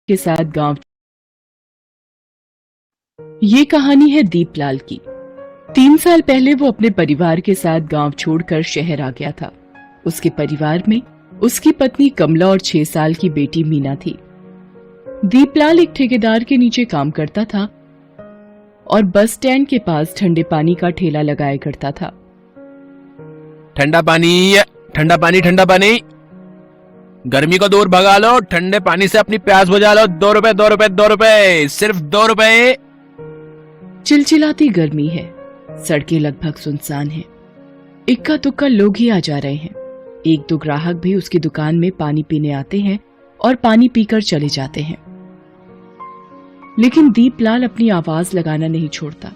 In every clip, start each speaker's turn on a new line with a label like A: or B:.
A: के साथ गांव। ये कहानी है दीपलाल की। 3 साल पहले वो अपने परिवार के साथ गांव छोड़कर शहर आ गया था। उसके परिवार में उसकी पत्नी कमला और 6 साल की बेटी मीना थी। दीपलाल एक ठेकेदार के नीचे काम करता था और बस स्टैंड के पास ठंडे पानी का ठेला लगाया करता था।
B: ठंडा पानी, ठंडा पानी, ठंडा पानी। गर्मी को दूर भगा लो, ठंडे पानी से अपनी प्यास बुझा लो। 2 रुपए, 2 रुपए, 2 रुपए, सिर्फ 2 रुपए।
A: चिलचिलाती गर्मी है, सड़कें लगभग सुनसान हैं। इक्का दुक्का लोग ही आ जा रहे हैं। 1-2 ग्राहक भी उसकी दुकान में पानी पीने आते हैं और पानी पीकर चले जाते हैं। लेकिन दीपलाल अपनी आवाज लगाना नहीं छोड़ता।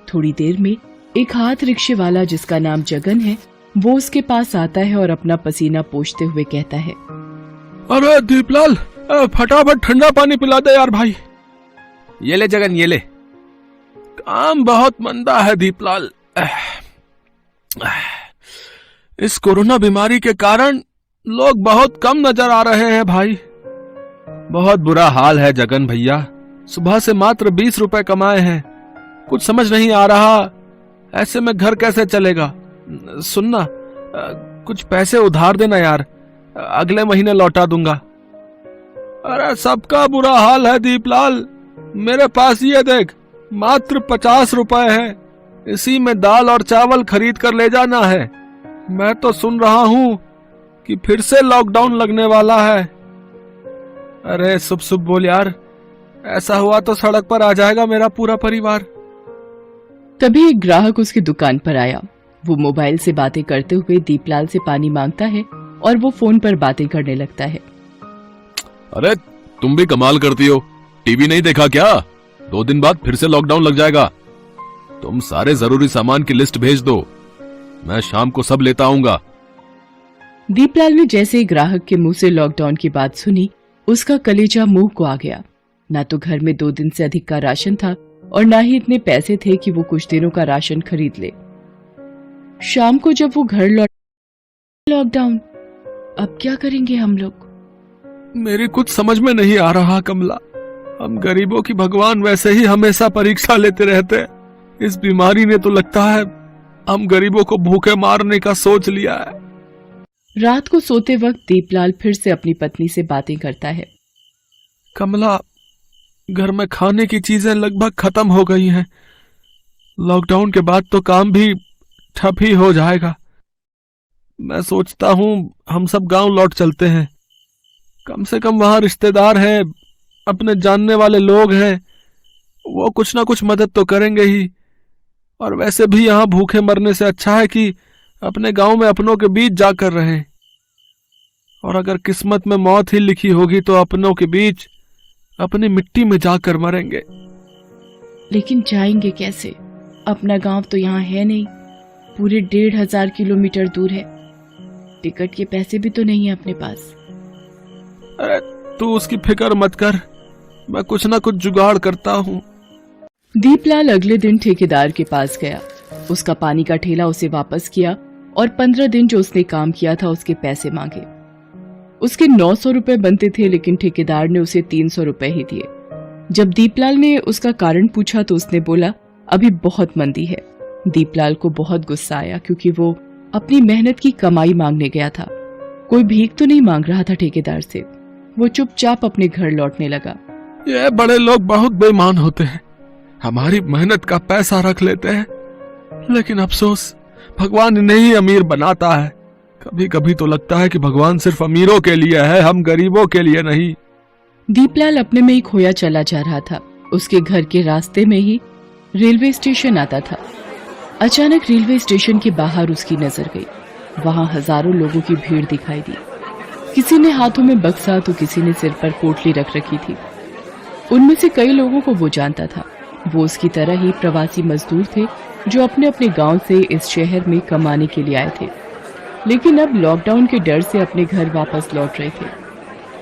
A: थोड़ी देर में एक हाथ रिक्शे वाला जिसका नाम जगन है, वो उसके पास आता है और अपना पसीना पोंछते हुए कहता है,
B: अरे दीपलाल, फटाफट ठंडा पानी पिला दे यार भाई। ये ले जगन, ये ले। काम बहुत मंदा है दीपलाल। इस कोरोना बीमारी के कारण लोग बहुत कम नजर आ रहे हैं भाई। बहुत बुरा हाल है जगन भैया। सुबह से मात्र 20 रुपए कमाए हैं। कुछ समझ नहीं आ रहा, ऐसे में घर कैसे चलेगा। सुनना, कुछ पैसे उधार देना यार, अगले महीने लौटा दूंगा। अरे सबका बुरा हाल है दीपलाल। मेरे पास ये देख, मात्र 50 रुपए है। इसी में दाल और चावल खरीद कर ले जाना है। मैं तो सुन रहा हूं कि फिर से लॉकडाउन लगने वाला है। अरे शुभ शुभ बोल यार, ऐसा हुआ तो सड़क पर आ जाएगा मेरा पूरा परिवार।
A: तभी एक ग्राहक उसकी दुकान पर आया। वो मोबाइल से बातें करते हुए दीपलाल से पानी मांगता है और वो फोन पर बातें करने लगता है।
B: अरे तुम भी कमाल करती हो, टीवी नहीं देखा क्या? 2 दिन बाद फिर से लॉकडाउन लग जाएगा। तुम सारे जरूरी सामान की लिस्ट भेज दो, मैं शाम को सब लेता आऊंगा।
A: दीपलाल ने जैसे ही ग्राहक के मुंह से लॉकडाउन की बात सुनी, उसका कलेजा मुंह को आ गया। ना तो घर में 2 दिन से अधिक का राशन था और ना ही इतने पैसे थे कि वो कुछ दिनों का राशन खरीद ले। शाम को जब वो घर लौट, लॉकडाउन, अब क्या करेंगे हम लोग?
B: मेरी कुछ समझ में नहीं आ रहा कमला। हम गरीबों की भगवान वैसे ही हमेशा परीक्षा लेते रहते हैं। इस बीमारी ने तो लगता है हम गरीबों को भूखे मारने का सोच लिया है।
A: रात को सोते वक्त दीपलाल फिर से अपनी पत्नी से बातें करता है।
B: कमला, घर में खाने की चीजें लगभग खत्म हो गई हैं। लॉकडाउन के बाद तो काम भी ठप ही हो जाएगा। मैं सोचता हूँ हम सब गांव लौट चलते हैं। कम से कम वहां रिश्तेदार हैं, अपने जानने वाले लोग हैं, वो कुछ ना कुछ मदद तो करेंगे ही। और वैसे भी यहाँ भूखे मरने से अच्छा है कि अपने गांव में अपनों के बीच जाकर रहें। और अगर किस्मत में मौत ही लिखी होगी तो अपनों के बीच अपनी मिट्टी में जाकर मरेंगे।
A: लेकिन जाएंगे कैसे? अपना गांव तो यहाँ है नहीं, पूरे 1,500 किलोमीटर दूर है। टिकट के पैसे भी तो नहीं है अपने पास।
B: अरे तू उसकी फिक्र मत कर, मैं कुछ ना कुछ जुगाड़ करता हूँ।
A: दीपलाल अगले दिन ठेकेदार के पास गया। उसका पानी का ठेला उसे वापस किया और 15 दिन जो उसने काम किया था उसके पैसे मांगे। उसके 900 रुपए बनते थे, लेकिन ठेकेदार ने उसे 300 रुपए ही दिए। जब दीपलाल ने उसका कारण पूछा तो उसने बोला, अभी बहुत मंदी है। दीपलाल को बहुत गुस्सा आया, क्योंकि वो अपनी मेहनत की कमाई मांगने गया था। कोई भीख तो नहीं मांग रहा था ठेकेदार से। वो चुपचाप अपने घर लौटने लगा।
B: ये बड़े लोग बहुत बेईमान होते हैं, हमारी मेहनत का पैसा रख लेते हैं। लेकिन अफसोस, भगवान इन्हें ही अमीर बनाता है। कभी कभी तो लगता है कि भगवान सिर्फ अमीरों के लिए है, हम गरीबों के लिए नहीं।
A: दीपलाल अपने में ही खोया चला जा रहा था। उसके घर के रास्ते में ही रेलवे स्टेशन आता था। अचानक रेलवे स्टेशन के बाहर उसकी नजर गई। वहां हजारों लोगों की भीड़ दिखाई दी। किसी ने हाथों में बक्सा तो किसी ने सिर पर पोटली रख रखी थी। उनमें से कई लोगों को वो जानता था। वो उसकी तरह ही प्रवासी मजदूर थे जो अपने अपने गांव से इस शहर में कमाने के लिए आए थे, लेकिन अब लॉकडाउन के डर से अपने घर वापस लौट रहे थे।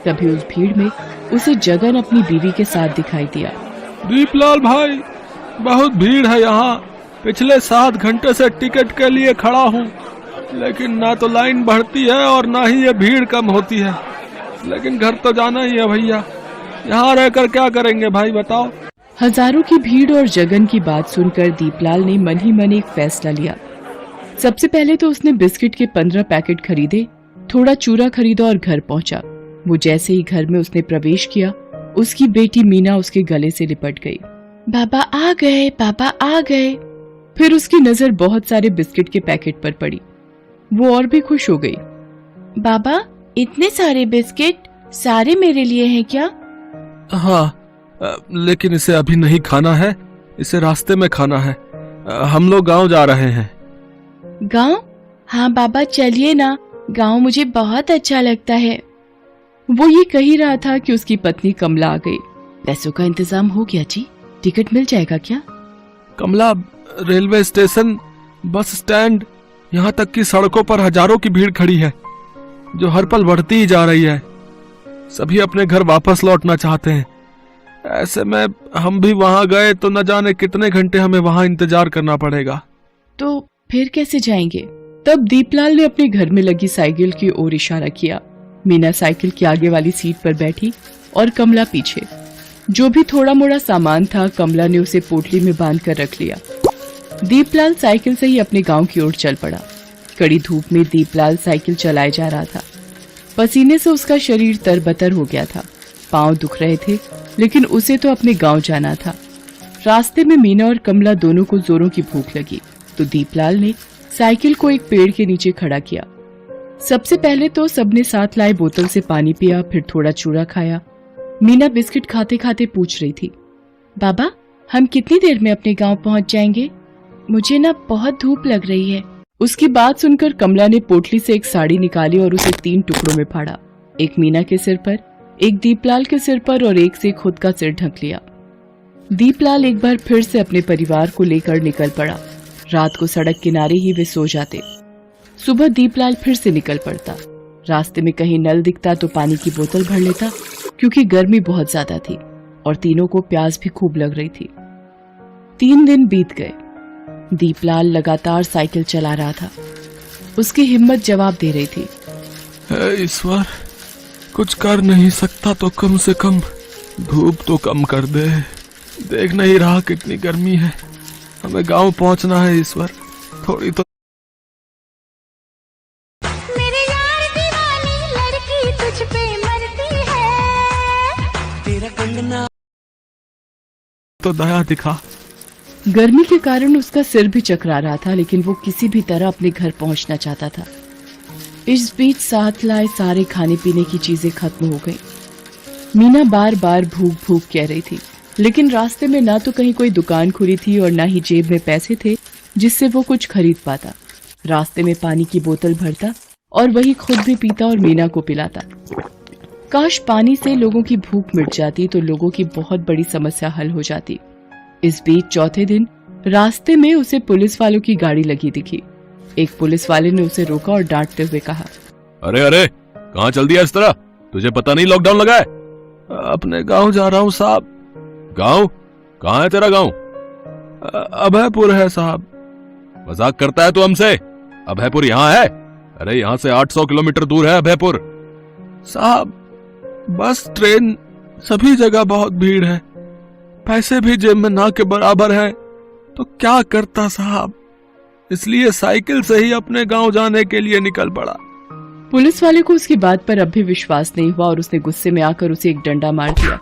A: तभी उस भीड़ में उसे जगन अपनी बीवी के साथ दिखाई दिया।
B: दीपलाल भाई, बहुत भीड़ है यहाँ। पिछले 7 घंटे से टिकट के लिए खड़ा हूँ, लेकिन ना तो लाइन बढ़ती है और ना ही ये भीड़ कम होती है। लेकिन घर तो जाना ही है भैया। यहाँ रहकर क्या करेंगे भाई बताओ।
A: हजारों की भीड़ और जगन की बात सुनकर दीपलाल ने मन ही मन एक फैसला लिया। सबसे पहले तो उसने बिस्किट के 15 पैकेट खरीदे, थोड़ा चूरा खरीदा और घर पहुंचा। वो जैसे ही घर में उसने प्रवेश किया, उसकी बेटी मीना उसके गले से लिपट गई। बाबा आ गए, पापा आ गए। फिर उसकी नजर बहुत सारे बिस्किट के पैकेट पर पड़ी। वो और भी खुश हो गई। बाबा, इतने सारे बिस्किट, सारे मेरे लिए हैं क्या?
B: हाँ, लेकिन इसे अभी नहीं खाना है, इसे रास्ते में खाना है। हम लोग गांव जा रहे हैं।
A: गांव? हाँ बाबा, चलिए ना, गांव मुझे बहुत अच्छा लगता है। वो ये कह ही रहा था कि उसकी पत्नी कमला आ गई। पैसों का इंतजाम हो गया जी, टिकट मिल जाएगा क्या?
B: कमला, रेलवे स्टेशन, बस स्टैंड, यहाँ तक कि सड़कों पर हजारों की भीड़ खड़ी है, जो हर पल बढ़ती ही जा रही है। सभी अपने घर वापस लौटना चाहते हैं। ऐसे में हम भी वहां गए तो न जाने कितने घंटे हमें वहां इंतजार करना पड़ेगा।
A: तो फिर कैसे जाएंगे? तब दीपलाल ने अपने घर में लगी साइकिल की ओर इशारा किया। मीना साइकिल की आगे वाली सीट पर बैठी और कमला पीछे। जो भी थोड़ा मोड़ा सामान था, कमला ने उसे पोटली में बांध कर रख लिया। दीपलाल साइकिल से ही अपने गांव की ओर चल पड़ा। कड़ी धूप में दीपलाल साइकिल चलाए जा रहा था। पसीने से उसका शरीर तरबतर हो गया था, पांव दुख रहे थे, लेकिन उसे तो अपने गांव जाना था। रास्ते में मीना और कमला दोनों को जोरों की भूख लगी, तो दीपलाल ने साइकिल को एक पेड़ के नीचे खड़ा किया। सबसे पहले तो सबने साथ लाए बोतल से पानी पिया, फिर थोड़ा चूरा खाया। मीना बिस्किट खाते खाते पूछ रही थी, बाबा, हम कितनी देर में अपने गांव पहुंच जाएंगे? मुझे ना बहुत धूप लग रही है। उसकी बात सुनकर कमला ने पोटली से एक साड़ी निकाली और उसे 3 टुकड़ों में फाड़ा। एक मीना के सिर पर, एक दीपलाल के सिर पर और एक से खुद का सिर ढक लिया। दीपलाल एक बार फिर से अपने परिवार को लेकर निकल पड़ा। रात को सड़क किनारे ही वे सो जाते। सुबह दीपलाल फिर से निकल पड़ता। रास्ते में कहीं नल दिखता तो पानी की बोतल भर लेता, क्योंकि गर्मी बहुत ज्यादा थी और तीनों को प्यास भी खूब लग रही थी। 3 दिन बीत गए। दीपलाल लगातार साइकिल चला रहा था। उसकी हिम्मत जवाब दे रही थी,
B: हे ईश्वर, कुछ कर नहीं सकता तो कम से कम धूप तो कम कर दे। देख नहीं रहा कितनी गर्मी है। हमें गांव पहुंचना है ईश्वर, थोड़ी तो
C: मेरे यार दीवानी लड़की तुझ पे मरती है, तेरा कंगना
B: तो दया दिखा।
A: गर्मी के कारण उसका सिर भी चकरा रहा था, लेकिन वो किसी भी तरह अपने घर पहुंचना चाहता था। इस बीच साथ लाए सारे खाने पीने की चीजें खत्म हो गई। मीना बार बार भूख भूख कह रही थी, लेकिन रास्ते में ना तो कहीं कोई दुकान खुली थी और ना ही जेब में पैसे थे जिससे वो कुछ खरीद पाता। रास्ते में पानी की बोतल भरता और वही खुद भी पीता और मीना को पिलाता। काश पानी से लोगों की भूख मिट जाती तो लोगों की बहुत बड़ी समस्या हल हो जाती। इस बीच चौथे दिन रास्ते में उसे पुलिस वालों की गाड़ी लगी दिखी। एक पुलिस वाले ने उसे रोका और डांटते हुए कहा,
B: अरे अरे, कहाँ चल दिया इस तरह? तुझे पता नहीं लॉकडाउन लगा है? अपने गांव जा रहा हूँ साहब। गांव? कहाँ है तेरा गांव? अभयपुर है साहब। मजाक करता है तू हमसे? अभयपुर यहाँ है? अरे यहाँ से 800 किलोमीटर दूर है अभयपुर। साहब, बस ट्रेन सभी जगह बहुत भीड़ है, पैसे भी जेब में ना के बराबर है, तो क्या करता साहब, इसलिए साइकिल से ही अपने गांव जाने के लिए निकल पड़ा।
A: पुलिस वाले को उसकी बात पर अब भी विश्वास नहीं हुआ और उसने गुस्से में आकर उसे एक डंडा मार दिया।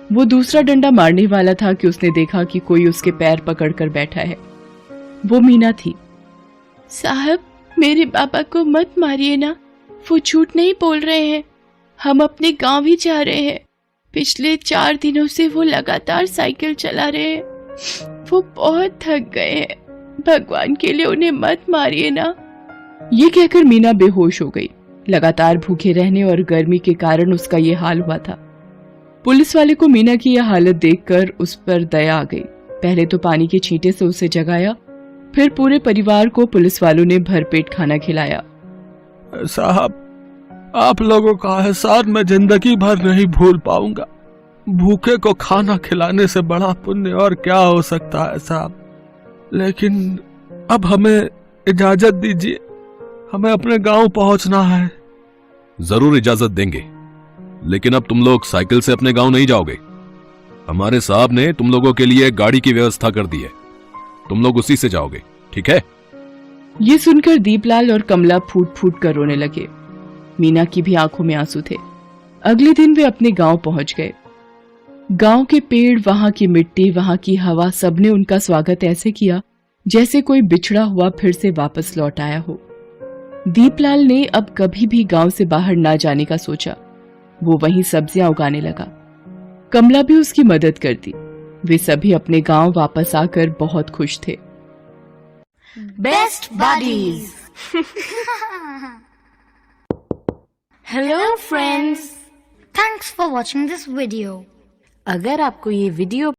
A: वो दूसरा डंडा मारने वाला था कि उसने देखा कि कोई उसके पैर पकड़कर बैठा है। वो मीना थी। साहब, मेरे पापा को मत मारिए ना, वो झूठ नहीं बोल रहे हैं। हम अपने गांव ही जा रहे हैं। पिछले 4 दिनों से वो लगातार साइकिल चला रहे हैं। वो बहुत थक गए हैं। भगवान के लिए उन्हें मत मारिए ना। ये कहकर मीना बेहोश हो गई। लगातार भूखे रहने और गर्मी के कारण उसका ये हाल हुआ था। पुलिस वाले को मीना की यह हालत देखकर उस पर दया आ गई। पहले तो पानी के छींटे से उसे जगाया, फिर पूरे परिवार को पुलिस वालों ने भरपेट खाना खिलाया।
B: साहब, आप लोगों का एहसान मैं जिंदगी भर नहीं भूल पाऊंगा। भूखे को खाना खिलाने से बड़ा पुण्य और क्या हो सकता है साहब। लेकिन अब हमें इजाजत दीजिए, हमें अपने गांव पहुंचना है। जरूर इजाजत देंगे, लेकिन अब तुम लोग साइकिल से अपने गांव नहीं जाओगे। हमारे साहब ने तुम लोगों के लिए गाड़ी की व्यवस्था कर दी है, तुम लोग उसी से जाओगे, ठीक है?
A: ये सुनकर दीपलाल और कमला फूट फूट कर रोने लगे। मीना की भी आंखों में आंसू थे। अगले दिन वे अपने गांव पहुंच गए। गांव के पेड़, वहां की मिट्टी, वहां की हवा, सबने उनका स्वागत ऐसे किया जैसे कोई बिछड़ा हुआ फिर से वापस लौट आया हो। दीपलाल ने अब कभी भी गांव से बाहर ना जाने का सोचा। वो वहीं सब्जियां उगाने लगा। कमला भी उसकी मदद करती। वे सभी अपने गांव वापस आकर बहुत खुश थे।
C: Best buddies. Hello friends, thanks for watching this video.
D: अगर आपको ये वीडियो